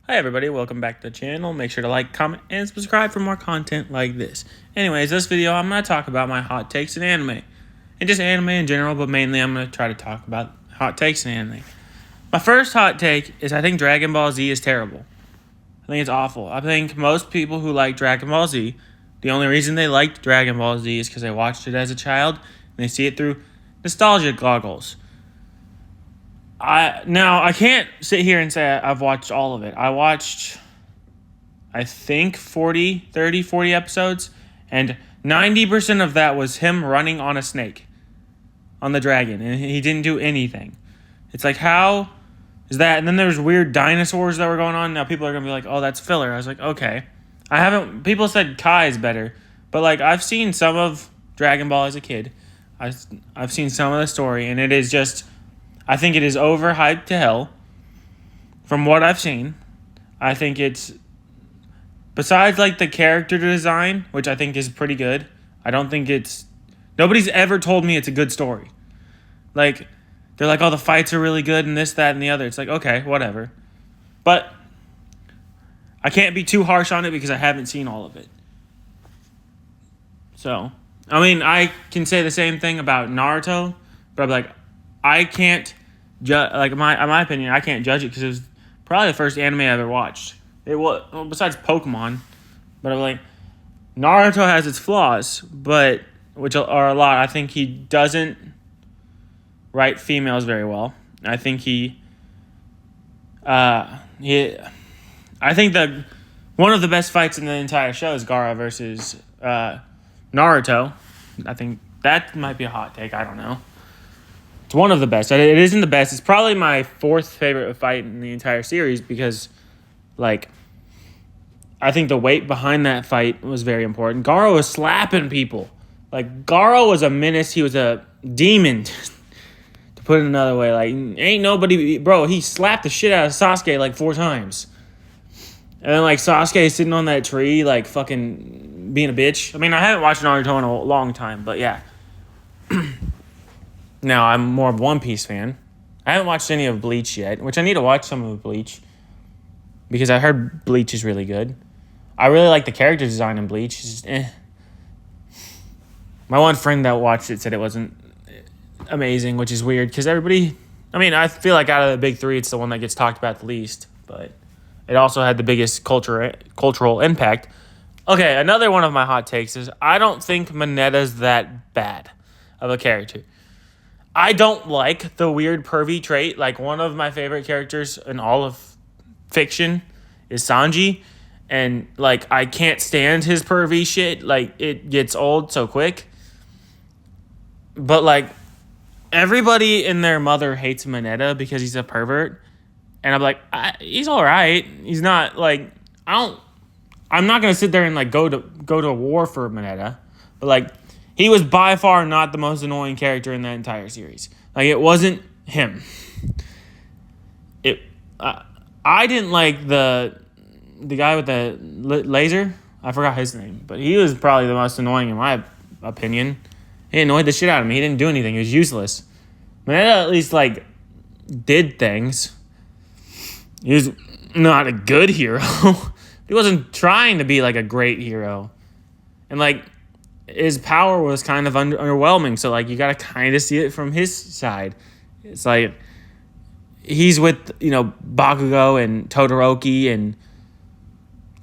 Hi everybody, welcome back to the channel. Make sure to like, comment, and subscribe for more content like this. Anyways, this video I'm going to talk about my hot takes in anime. And just anime in general, but mainly I'm going to try to talk about hot takes in anime. My first hot take is I think Dragon Ball Z is terrible. I think it's awful. I think most people who like Dragon Ball Z, the only reason they liked Dragon Ball Z is because they watched it as a child and they see it through nostalgia goggles. I can't sit here and say I've watched all of it. I watched, I think, 40 episodes, and 90% of that was him running on a snake, on the dragon, and he didn't do anything. It's like, how is that? And then there's weird dinosaurs that were going on. Now people are going to be like, oh, that's filler. I was like, okay. People said Kai is better, but like, I've seen some of Dragon Ball as a kid. I've seen some of the story, and it is just, I think it is overhyped to hell. From what I've seen, I think it's, besides like the character design, which I think is pretty good, I don't think it's, nobody's ever told me it's a good story. Like, they're like, oh, the fights are really good and this, that, and the other. It's like, okay, whatever. But I can't be too harsh on it because I haven't seen all of it. So, I mean, I can say the same thing about Naruto, but I'm like, I can't judge. Like in my opinion, I can't judge it because it was probably the first anime I ever watched. It was, well, besides Pokemon, but I'm like, Naruto has its flaws, but which are a lot. I think he doesn't write females very well. I think I think that one of the best fights in the entire show is Gaara versus Naruto. I think that might be a hot take. I don't know. It's one of the best. It isn't the best. It's probably my fourth favorite fight in the entire series because, like, I think the weight behind that fight was very important. Gaara was slapping people. Like, Gaara was a menace. He was a demon, to put it another way. Like, ain't nobody... Bro, he slapped the shit out of Sasuke, like, 4 times. And then, like, Sasuke sitting on that tree, like, fucking being a bitch. I mean, I haven't watched Naruto in a long time, but yeah. Now, I'm more of a One Piece fan. I haven't watched any of Bleach yet, which I need to watch some of Bleach because I heard Bleach is really good. I really like the character design in Bleach. It's just, My one friend that watched it said it wasn't amazing, which is weird because everybody... I mean, I feel like out of the big 3, it's the one that gets talked about the least, but it also had the biggest cultural impact. Okay, another one of my hot takes is I don't think Mineta's that bad of a character. I don't like the weird pervy trait. Like, one of my favorite characters in all of fiction is Sanji. And, like, I can't stand his pervy shit. Like, it gets old so quick. But, like, everybody and their mother hates Mineta because he's a pervert. And I'm like, he's all right. He's not, like, I'm not going to sit there and, like, go to war for Mineta. But, like, he was by far not the most annoying character in that entire series. Like, it wasn't him. I didn't like the guy with the laser. I forgot his name, but he was probably the most annoying in my opinion. He annoyed the shit out of me. He didn't do anything. He was useless. Mineta at least, like, did things. He was not a good hero. He wasn't trying to be, like, a great hero. And, like, his power was kind of underwhelming. So, like, you got to kind of see it from his side. It's like he's with, Bakugo and Todoroki and,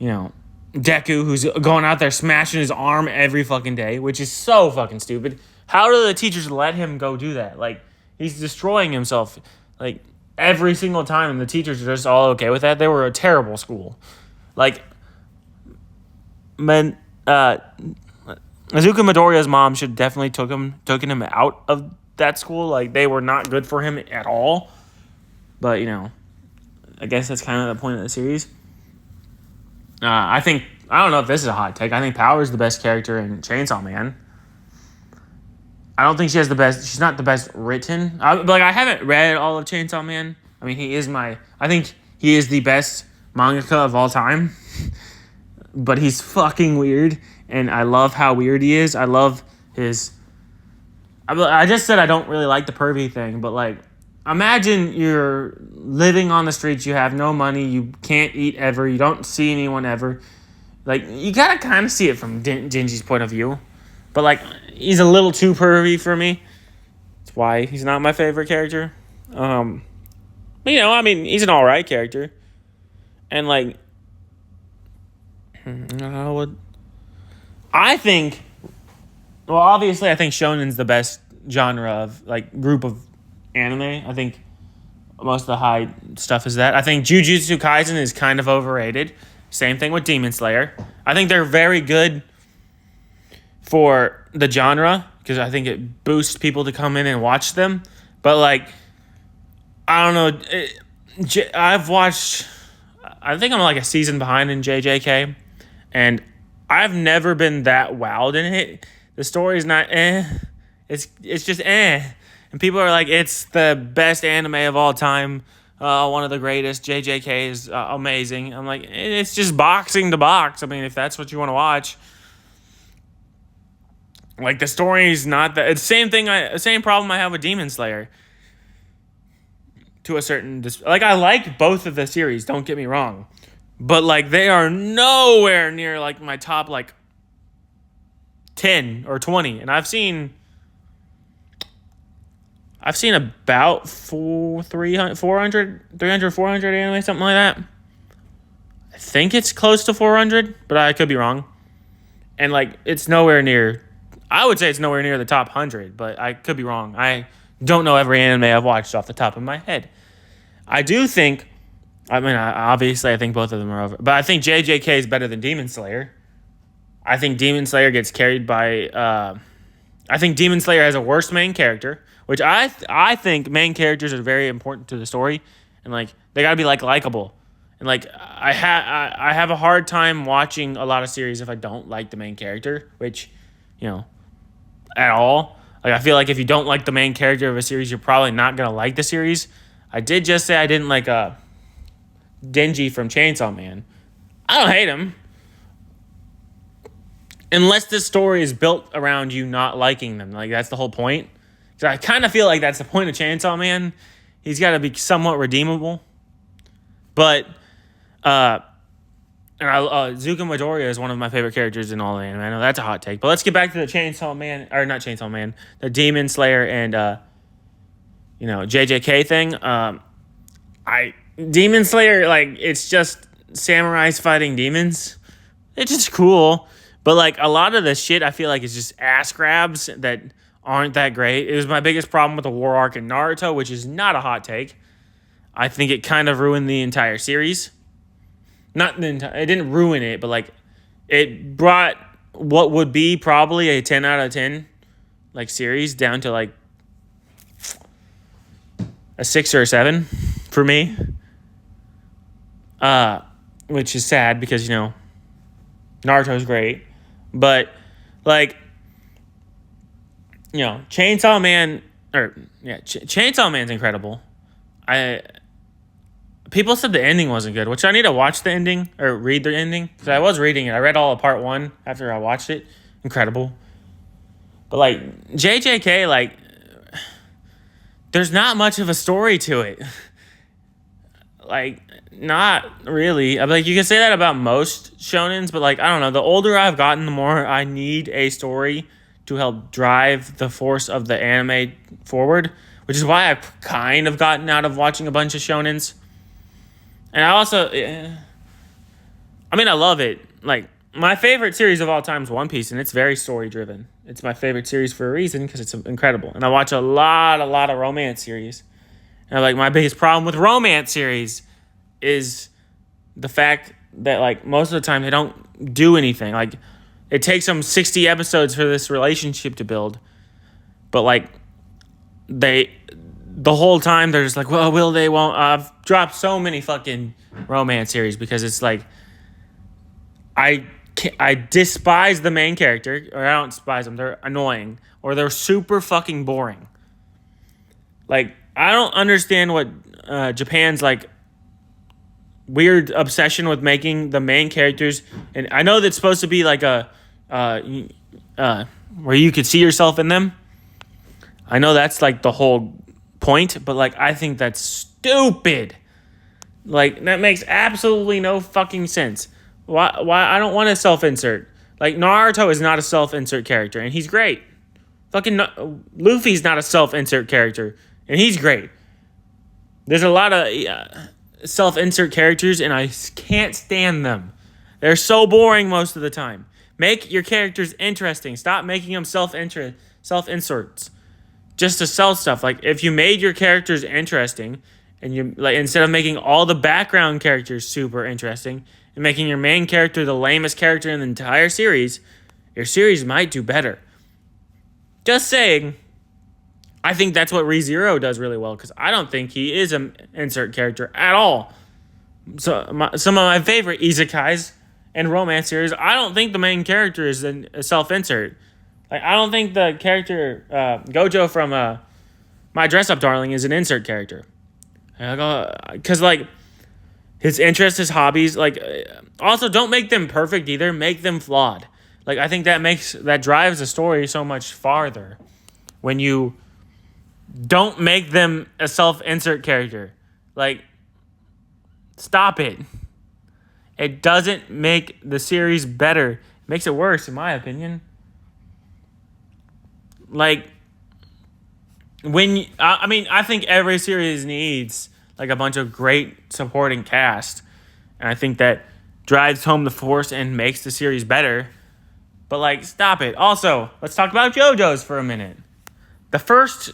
Deku, who's going out there smashing his arm every fucking day, which is so fucking stupid. How do the teachers let him go do that? Like, he's destroying himself, like, every single time, and the teachers are just all okay with that. They were a terrible school. Like, Izuku Midoriya's mom should definitely taken him out of that school. Like, they were not good for him at all. But, I guess that's kind of the point of the series. I don't know if this is a hot take. I think Power's the best character in Chainsaw Man. I don't think she's not the best written. I haven't read all of Chainsaw Man. I mean, I think he is the best mangaka of all time. But he's fucking weird. And I love how weird he is. I love his... I just said I don't really like the pervy thing, but, like, imagine you're living on the streets, you have no money, you can't eat ever, you don't see anyone ever. Like, you gotta kind of see it from Gingy's point of view. But, like, he's a little too pervy for me. That's why he's not my favorite character. But, he's an alright character. And, like, I think, well, obviously, I think shonen's the best genre of, like, group of anime. I think most of the high stuff is that. I think Jujutsu Kaisen is kind of overrated. Same thing with Demon Slayer. I think they're very good for the genre because I think it boosts people to come in and watch them. But, like, I don't know. I've watched, I think I'm like a season behind in JJK. And I've never been that wowed in it. The story's not It's just And people are like, it's the best anime of all time. One of the greatest. JJK is amazing. I'm like, it's just boxing to box. I mean, if that's what you want to watch. Like, the story's not that. It's the same problem I have with Demon Slayer. To a certain... Like, I like both of the series, don't get me wrong. But, like, they are nowhere near, like, my top, like, 10 or 20. And I've seen about 400 anime, something like that. I think it's close to 400, but I could be wrong. And, like, it's nowhere near... I would say it's nowhere near the top 100, but I could be wrong. I don't know every anime I've watched off the top of my head. I do think... obviously, I think both of them are over. But I think JJK is better than Demon Slayer. I think Demon Slayer gets carried by... I think Demon Slayer has a worse main character, which I think main characters are very important to the story. And, like, they gotta be, like, likable. And, like, I have a hard time watching a lot of series if I don't like the main character, which, at all. Like, I feel like if you don't like the main character of a series, you're probably not gonna like the series. I did just say I didn't like Denji from Chainsaw Man. I don't hate him. Unless this story is built around you not liking them. Like, that's the whole point. So I kind of feel like that's the point of Chainsaw Man. He's got to be somewhat redeemable. But, Zuko Midoriya is one of my favorite characters in all the anime. I know that's a hot take. But let's get back to the Chainsaw Man, or not Chainsaw Man, the Demon Slayer and, JJK thing. Demon Slayer, like, it's just samurais fighting demons. It's just cool. But, like, a lot of the shit I feel like is just ass grabs that aren't that great. It was my biggest problem with the war arc in Naruto, which is not a hot take. I think it kind of ruined the entire series. It didn't ruin it, but, like, it brought what would be probably a 10 out of 10, like, series down to, like, a 6 or a 7 for me. Which is sad because, Naruto's great. But, like, Chainsaw Man, Chainsaw Man's incredible. People said the ending wasn't good, which I need to watch the ending, or read the ending, because I was reading it. I read all of part 1 after I watched it. Incredible. But, like, JJK, like, there's not much of a story to it. Like, not really. I mean, like, you can say that about most shonens, but, like, I don't know. The older I've gotten, the more I need a story to help drive the force of the anime forward, which is why I've kind of gotten out of watching a bunch of shonens. And I also, I love it. Like, my favorite series of all time is One Piece, and it's very story-driven. It's my favorite series for a reason, because it's incredible. And I watch a lot of romance series. And, like, my biggest problem with romance series is the fact that, like, most of the time they don't do anything. Like, it takes them 60 episodes for this relationship to build. But, like, the whole time they're just like, well, will they, won't. I've dropped so many fucking romance series because it's like, I despise the main character, or I don't despise them. They're annoying, or they're super fucking boring. Like, I don't understand what Japan's, like, weird obsession with making the main characters, and I know that's supposed to be like a where you could see yourself in them. I know that's, like, the whole point, but like I think that's stupid. Like that makes absolutely no fucking sense. Why I don't want to self-insert. Like Naruto is not a self-insert character and he's great. Fucking Luffy's not a self-insert character and he's great. There's a lot of self-insert characters and I can't stand them. They're so boring most of the time. Make your characters interesting. Stop making them self-inserts just to sell stuff. Like if you made your characters interesting and you like instead of making all the background characters super interesting and making your main character the lamest character in the entire series, your series might do better. Just saying. I think that's what ReZero does really well because I don't think he is an insert character at all. So some of my favorite isekais and romance series, I don't think the main character is a self-insert. Like I don't think the character Gojo from My Dress Up Darling is an insert character. Because like his interests, his hobbies, like also don't make them perfect either. Make them flawed. Like I think that drives the story so much farther when you don't make them a self-insert character. Like, stop it. It doesn't make the series better. It makes it worse, in my opinion. Like, I think every series needs, like, a bunch of great supporting cast. And I think that drives home the force and makes the series better. But, like, stop it. Also, let's talk about JoJo's for a minute. The first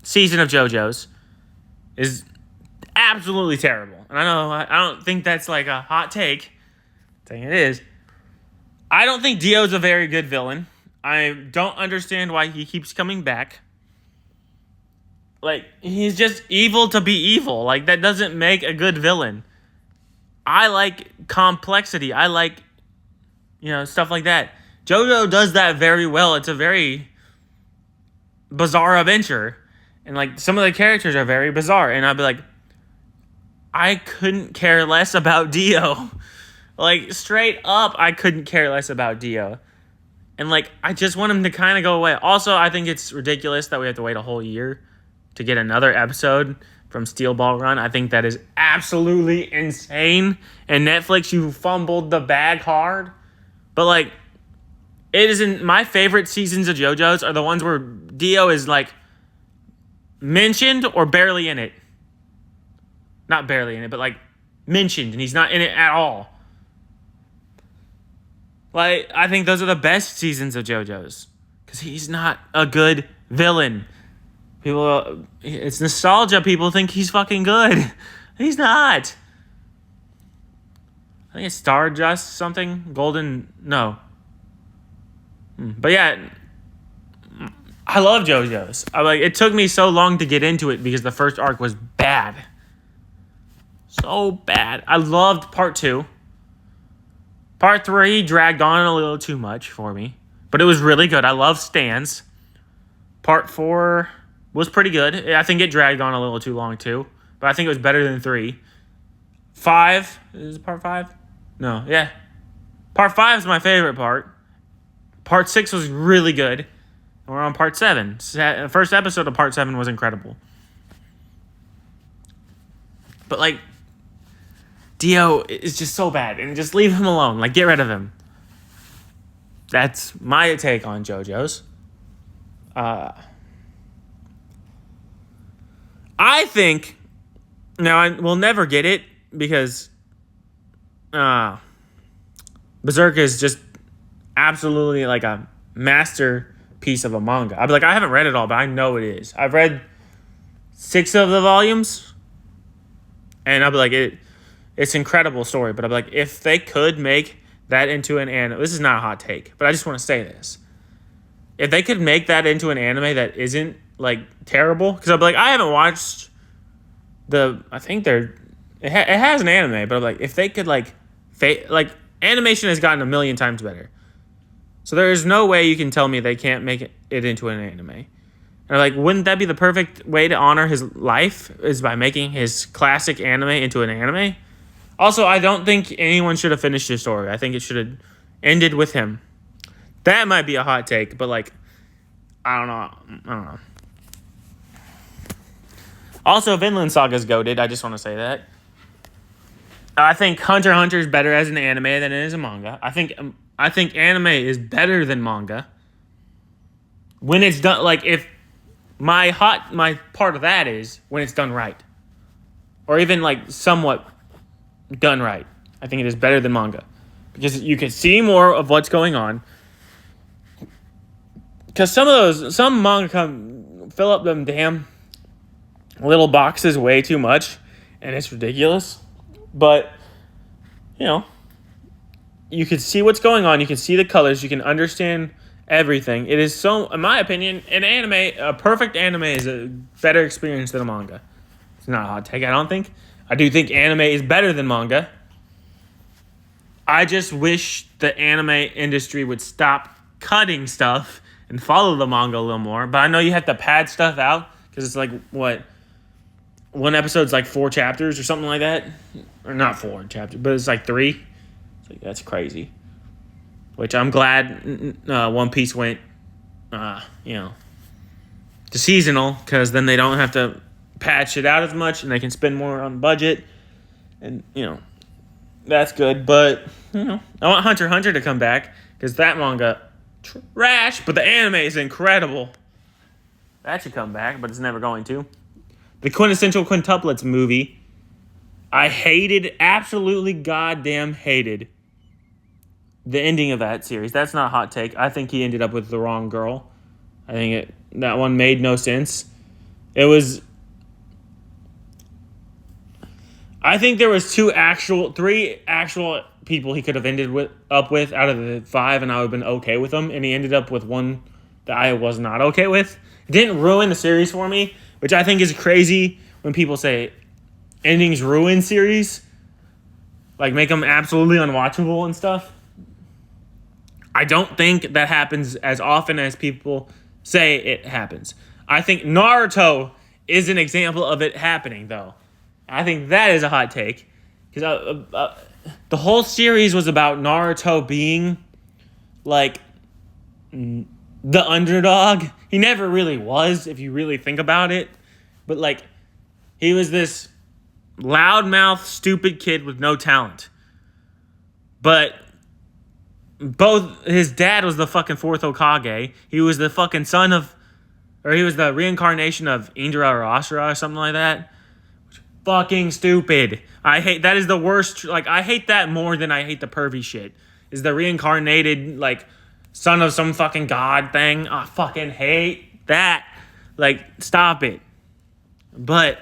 season of JoJo's is absolutely terrible. And I don't think that's like a hot take. I'm saying it is. I don't think Dio's a very good villain. I don't understand why he keeps coming back. Like, he's just evil to be evil. Like, that doesn't make a good villain. I like complexity. I like, stuff like that. JoJo does that very well. It's a very bizarre adventure. And, like, some of the characters are very bizarre. And I'd be like, I couldn't care less about Dio. Like, straight up, I couldn't care less about Dio. And, like, I just want him to kind of go away. Also, I think it's ridiculous that we have to wait a whole year to get another episode from Steel Ball Run. I think that is absolutely insane. And Netflix, you fumbled the bag hard. But, like, it isn't my favorite seasons of JoJo's are the ones where Dio is, like, mentioned or barely in it. Not barely in it, but, like, mentioned. And he's not in it at all. Like, I think those are the best seasons of JoJo's. Because he's not a good villain. It's nostalgia. People think he's fucking good. He's not. I think it's Stardust something. No. But yeah, I love JoJo's. It took me so long to get into it because the first arc was bad. So bad. I loved part 2. Part 3 dragged on a little too much for me. But it was really good. I love Stans. Part 4 was pretty good. I think it dragged on a little too long too. But I think it was better than 3. 5. Is it part 5? No, yeah. Part 5 is my favorite part. Part 6 was really good. And we're on part 7. The first episode of part 7 was incredible. But, like, Dio is just so bad. And just leave him alone. Like, get rid of him. That's my take on JoJo's. I think... Now, we'll never get it because... Berserk is just absolutely like a masterpiece of a manga. I'd be like, I haven't read it all, but I know it is. I've read 6 of the volumes, and I'd be like, it's an incredible story. But I'd be like, if they could make that into an anime, this is not a hot take, but I just want to say this. If they could make that into an anime that isn't like terrible, because I'd be like, I haven't watched I think it has an anime, but I'm like, if they could like animation has gotten a million times better. So there is no way you can tell me they can't make it into an anime. And like, wouldn't that be the perfect way to honor his life is by making his classic anime into an anime? Also, I don't think anyone should have finished his story. I think it should have ended with him. That might be a hot take, but like, I don't know. Also, Vinland Saga's goated. I just want to say that. I think Hunter x Hunter is better as an anime than it is a manga. I think anime is better than manga. When it's done, like if my part of that is when it's done right, or even like somewhat done right. I think it is better than manga because you can see more of what's going on. Because some manga fill up them damn little boxes way too much, and it's ridiculous. But you can see what's going on. You can see the colors. You can understand everything. It is so, in my opinion, a perfect anime is a better experience than a manga. It's not a hot take, I don't think. I do think anime is better than manga. I just wish the anime industry would stop cutting stuff and follow the manga a little more. But I know you have to pad stuff out because it's like, what? One episode's like 4 chapters or something like that. Or not 4 chapters, but it's like 3. It's like, that's crazy. Which I'm glad One Piece went, to seasonal because then they don't have to patch it out as much and they can spend more on budget. And, that's good. But, I want Hunter x Hunter to come back because that manga, trash, but the anime is incredible. That should come back, but it's never going to. The Quintessential Quintuplets movie, I absolutely goddamn hated the ending of that series. That's not a hot take. I think he ended up with the wrong girl. I think that one made no sense. I think there was 3 actual people he could have ended up with out of the 5, and I would have been okay with them. And he ended up with one that I was not okay with. It didn't ruin the series for me, which I think is crazy when people say endings ruin series, like make them absolutely unwatchable and stuff. I don't think that happens as often as people say it happens. I think Naruto is an example of it happening, though. I think that is a hot take. Because the whole series was about Naruto being, like, the underdog. He never really was, if you really think about it. But, like, he was this loudmouth, stupid kid with no talent. But his dad was the fucking 4th Hokage. He was the fucking he was the reincarnation of Indra or Asura or something like that. Fucking stupid. That is the worst. Like, I hate that more than I hate the pervy shit. Is the reincarnated, like, son of some fucking god thing. I fucking hate that. Like, stop it. But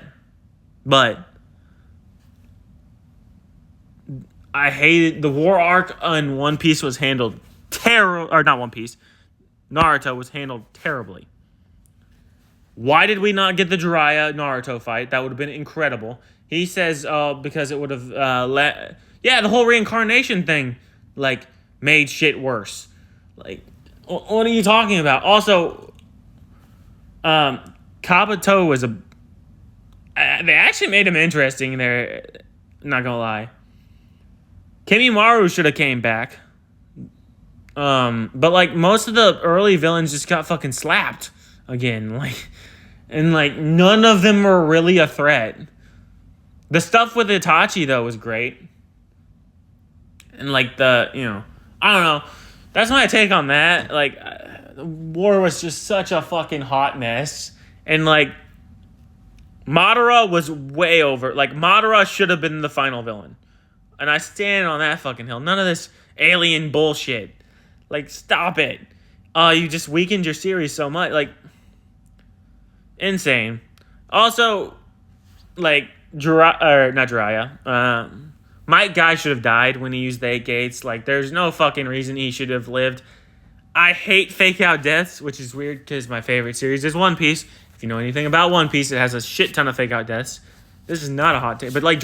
I hated the war arc on One Piece was handled terrible. Or not One Piece. Naruto was handled terribly. Why did we not get the Jiraiya Naruto fight? That would have been incredible. He says, because it would have the whole reincarnation thing, like, made shit worse. Like, what are you talking about? Also, Kabuto was they actually made him interesting there. Not gonna lie. Kimimaro should have came back. But, like, most of the early villains just got fucking slapped again. And none of them were really a threat. The stuff with Itachi, though, was great. And, like, I don't know. That's my take on that. Like, the war was just such a fucking hot mess. And, like, Madara was way over. Like, Madara should have been the final villain. And I stand on that fucking hill. None of this alien bullshit. Like, stop it. You just weakened your series so much. Like, insane. Also, like, not Jiraiya. Might Guy should have died when he used the 8 gates. Like, there's no fucking reason he should have lived. I hate fake out deaths, which is weird because my favorite series is One Piece. If you know anything about One Piece, it has a shit ton of fake out deaths. This is not a hot take. But, like,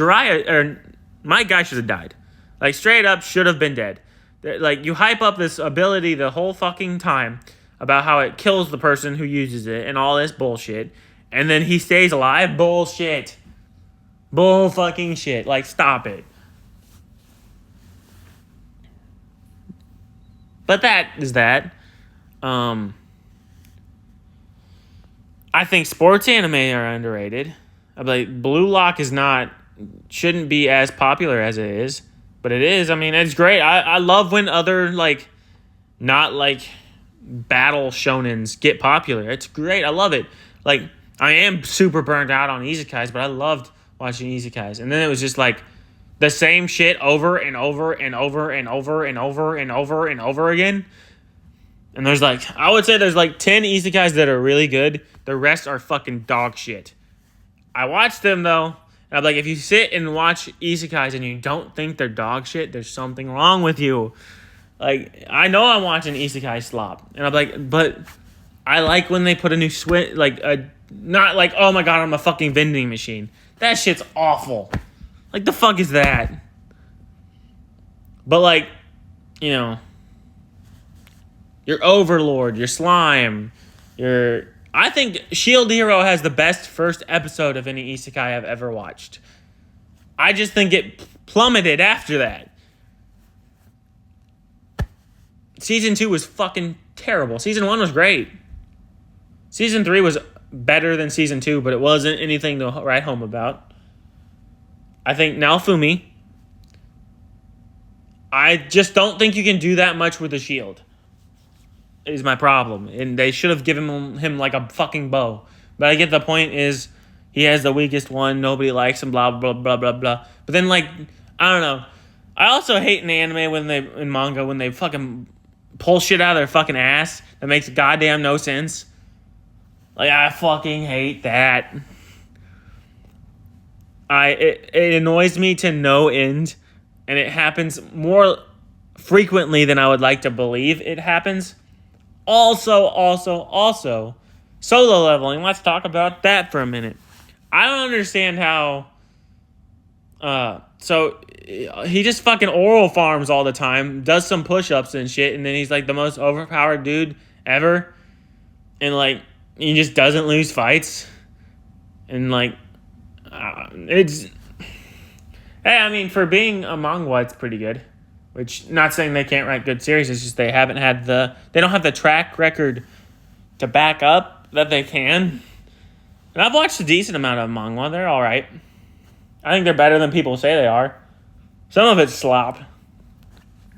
Might Guy should have died. Like, straight up should have been dead. Like, you hype up this ability the whole fucking time about how it kills the person who uses it and all this bullshit. And then he stays alive? Bullshit. Bull fucking shit. Like, stop it. But that is that. I think sports anime are underrated. I'm like, Blue Lock shouldn't be as popular as it is, but it is. I mean, it's great. I love when other like not like battle shonens get popular. It's great. I love it. Like, I am super burned out on isekais, but I loved watching isekais. And then it was just like the same shit over and over and over and over and over and over and over again. And there's like, I would say there's like 10 isekais that are really good. The rest are fucking dog shit. I watched them though, and I'm like, if you sit and watch isekais and you don't think they're dog shit, there's something wrong with you. Like, I know I'm watching isekai slop, and I'm like, but I like when they put a new switch, like, not like, oh my god, I'm a fucking vending machine. That shit's awful. Like, the fuck is that? But like, you know, your Overlord, your Slime, I think Shield Hero has the best first episode of any isekai I've ever watched. I just think it plummeted after that. Season 2 was fucking terrible. Season 1 was great. Season 3 was better than Season 2, but it wasn't anything to write home about. I think Naofumi, I just don't think you can do that much with a shield. Is my problem. And they should have given him like a fucking bow. But I get the point is he has the weakest one. Nobody likes him, blah, blah, blah, blah, blah. But then, like, I don't know. I also hate in anime in manga when they fucking pull shit out of their fucking ass that makes goddamn no sense. Like, I fucking hate that. It annoys me to no end. And it happens more frequently than I would like to believe it happens. Also, solo leveling. Let's talk about that for a minute. I don't understand how... So, he just fucking oral farms all the time, does some push-ups and shit, and then he's, like, the most overpowered dude ever. And, like, he just doesn't lose fights. And, like, it's... Hey, I mean, for being a manga, it's pretty good. Which, not saying they can't write good series, it's just they don't have the track record to back up that they can. And I've watched a decent amount of manga. They're alright. I think they're better than people say they are. Some of it's slop.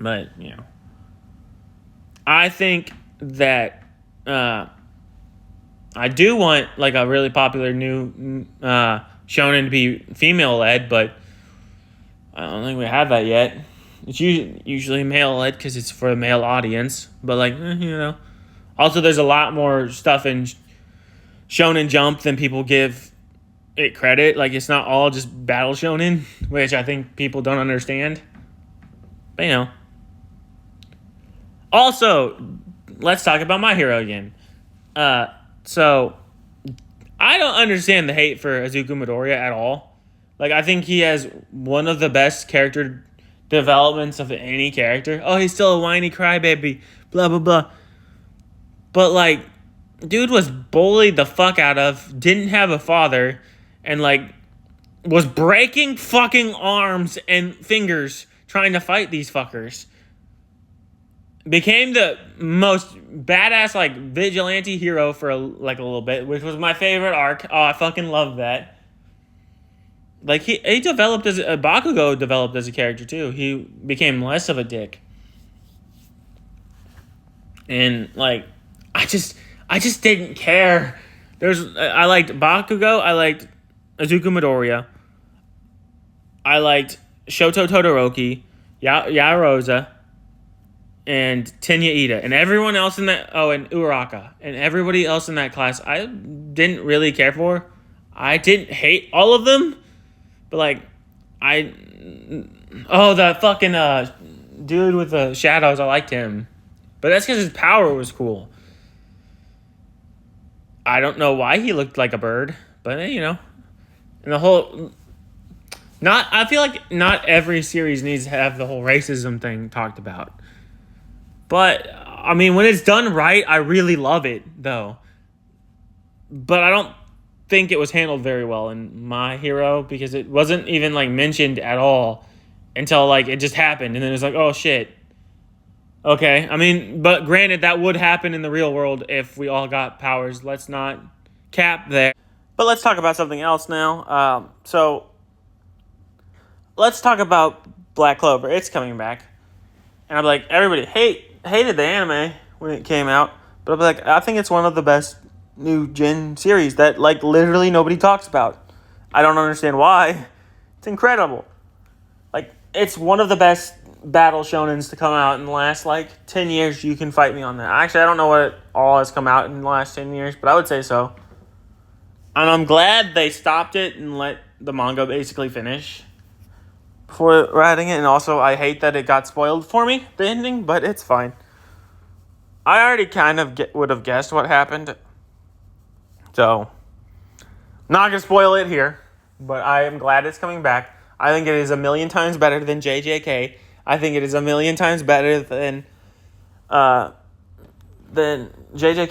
But, you know. I think that I do want, like, a really popular new shonen to be female-led, but I don't think we have that yet. It's usually male-led because it's for a male audience. But, like, you know. Also, there's a lot more stuff in Shonen Jump than people give it credit. Like, it's not all just battle shonen, which I think people don't understand. But, you know. Also, let's talk about My Hero again. So, I don't understand the hate for Izuku Midoriya at all. Like, I think he has one of the best character developments of any character. Oh, he's still a whiny crybaby, blah, blah, blah. But, like, dude was bullied the fuck out of, didn't have a father, and, like, was breaking fucking arms and fingers trying to fight these fuckers. Became the most badass, like, vigilante hero for, a little bit, which was my favorite arc. Oh, I fucking love that. Like, he developed Bakugo developed as a character, too. He became less of a dick. And, like, I just didn't care. I liked Bakugo. I liked Izuku Midoriya. I liked Shoto Todoroki, Yaoyorozu, and Tenya Ida. And everyone else in that... Oh, and Uraraka. And everybody else in that class, I didn't really care for. I didn't hate all of them. But, like, the fucking dude with the shadows, I liked him. But that's because his power was cool. I don't know why he looked like a bird, but, you know. And the whole... I feel like not every series needs to have the whole racism thing talked about. But, I mean, when it's done right, I really love it, though. But I don't think it was handled very well in My Hero because it wasn't even, like, mentioned at all until, like, it just happened. And then it's like, oh, shit. Okay. I mean, but granted, that would happen in the real world if we all got powers. Let's not cap there. But let's talk about something else now. So let's talk about Black Clover. It's coming back. And I'm like, everybody hated the anime when it came out. But I'm like, I think it's one of the best new gen series that like literally nobody talks about. I don't understand why. It's incredible. Like, it's one of the best battle shonens to come out in the last like 10 years. You can fight me on that. Actually, I don't know what all has come out in the last 10 years, but I would say so. And I'm glad they stopped it and let the manga basically finish before writing it. And also, I hate that it got spoiled for me, the ending, but it's fine. I already kind of would have guessed what happened. So, not going to spoil it here, but I am glad it's coming back. I think it is a million times better than JJK. I think it is a million times better than JJK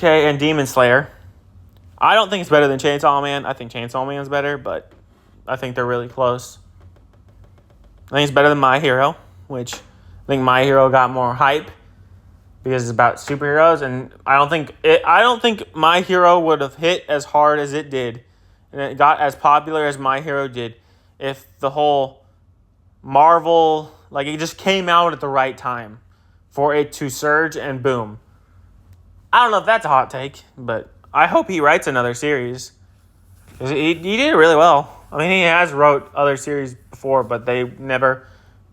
and Demon Slayer. I don't think it's better than Chainsaw Man. I think Chainsaw Man's better, but I think they're really close. I think it's better than My Hero, which I think My Hero got more hype because it's about superheroes, and I don't think My Hero would have hit as hard as it did, and it got as popular as My Hero did if the whole Marvel, like, it just came out at the right time for it to surge and boom. I don't know if that's a hot take, but I hope he writes another series. He did it really well. I mean, he has wrote other series before, but they never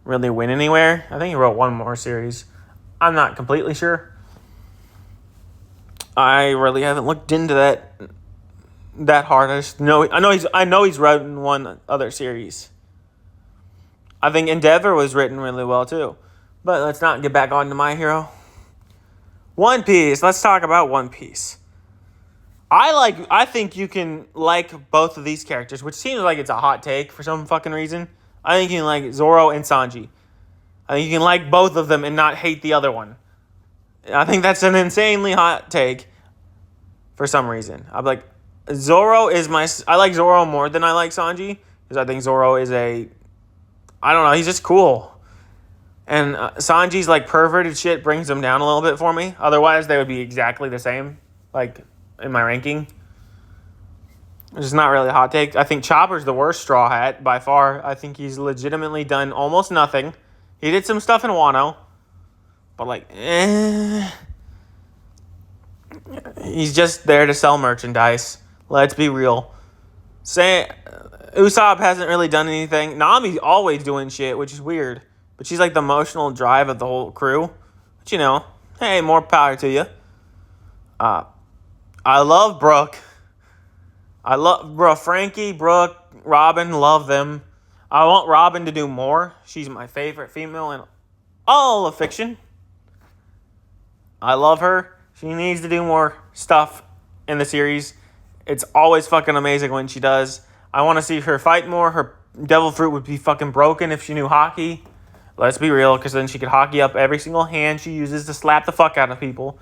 really went anywhere. I think he wrote one more series. I'm not completely sure. I really haven't looked into that hard. I know he's written one other series. I think Endeavor was written really well too. But let's not get back on to My Hero. One Piece. Let's talk about One Piece. I think you can like both of these characters, which seems like it's a hot take for some fucking reason. I think you can like Zoro and Sanji. I think you can like both of them and not hate the other one. I think that's an insanely hot take for some reason. I'm like, I like Zoro more than I like Sanji, because I think Zoro is I don't know, he's just cool. And Sanji's like perverted shit brings him down a little bit for me. Otherwise, they would be exactly the same, like, in my ranking. Which is not really a hot take. I think Chopper's the worst Straw Hat by far. I think he's legitimately done almost nothing. He did some stuff in Wano, but like, he's just there to sell merchandise. Let's be real. Usopp hasn't really done anything. Nami's always doing shit, which is weird. But she's like the emotional drive of the whole crew. But you know, hey, more power to you. I love Brooke. Frankie, Brooke, Robin, love them. I want Robin to do more. She's my favorite female in all of fiction. I love her. She needs to do more stuff in the series. It's always fucking amazing when she does. I want to see her fight more. Her devil fruit would be fucking broken if she knew hockey. Let's be real, because then she could hockey up every single hand she uses to slap the fuck out of people.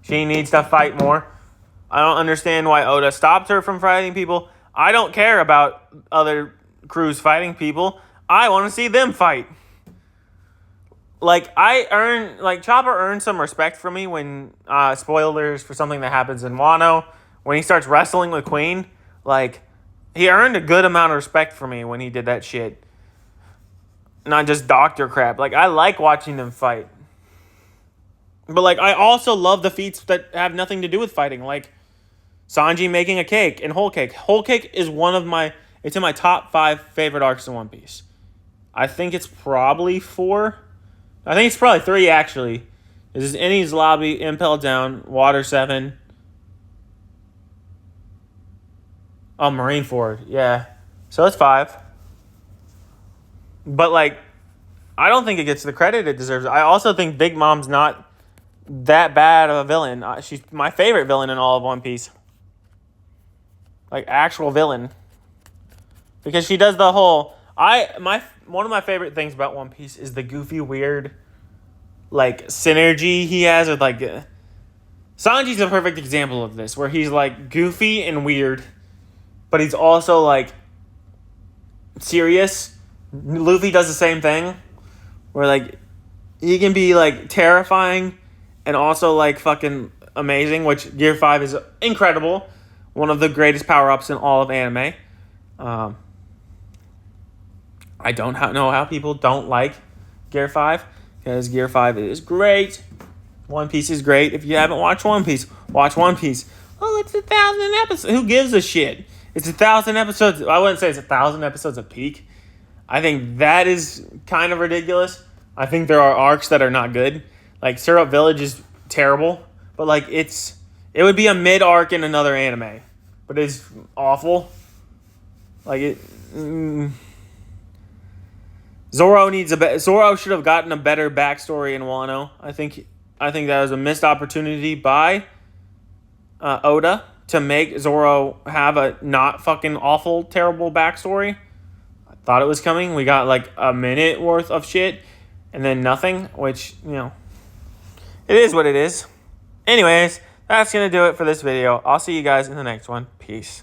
She needs to fight more. I don't understand why Oda stopped her from fighting people. I don't care about other crews fighting people. I want to see them fight. Chopper earned some respect from me when, spoilers for something that happens in Wano, when he starts wrestling with Queen. Like, he earned a good amount of respect for me when he did that shit. Not just doctor crap. Like, I like watching them fight. But, like, I also love the feats that have nothing to do with fighting. Like, Sanji making a cake and Whole Cake. Whole Cake is it's in my top 5 favorite arcs in One Piece. I think it's probably 4. I think it's probably 3, actually. This is Enies Lobby, Impel Down, Water 7. Oh, Marineford. Yeah. So it's 5. But, like, I don't think it gets the credit it deserves. I also think Big Mom's not that bad of a villain. She's my favorite villain in all of One Piece. Like, actual villain. Because she does the whole... One of my favorite things about One Piece is the goofy, weird, like, synergy he has with, like... Sanji's a perfect example of this, where he's, like, goofy and weird, but he's also, like, serious. Luffy does the same thing, where, like, he can be, like, terrifying and also, like, fucking amazing, which Gear 5 is incredible, one of the greatest power-ups in all of anime. I don't know how people don't like Gear 5, because Gear 5 is great. One Piece is great. If you haven't watched One Piece, watch One Piece. Oh, it's 1,000 episodes. Who gives a shit? It's 1,000 episodes. I wouldn't say it's 1,000 episodes of peak. I think that is kind of ridiculous. I think there are arcs that are not good. Like Syrup Village is terrible, but like it would be a mid arc in another anime, but it's awful. Like it. Zoro should have gotten a better backstory in Wano. I think that was a missed opportunity by Oda to make Zoro have a not fucking awful, terrible backstory. I thought it was coming. We got like a minute worth of shit and then nothing, which, it is what it is. Anyways, that's going to do it for this video. I'll see you guys in the next one. Peace.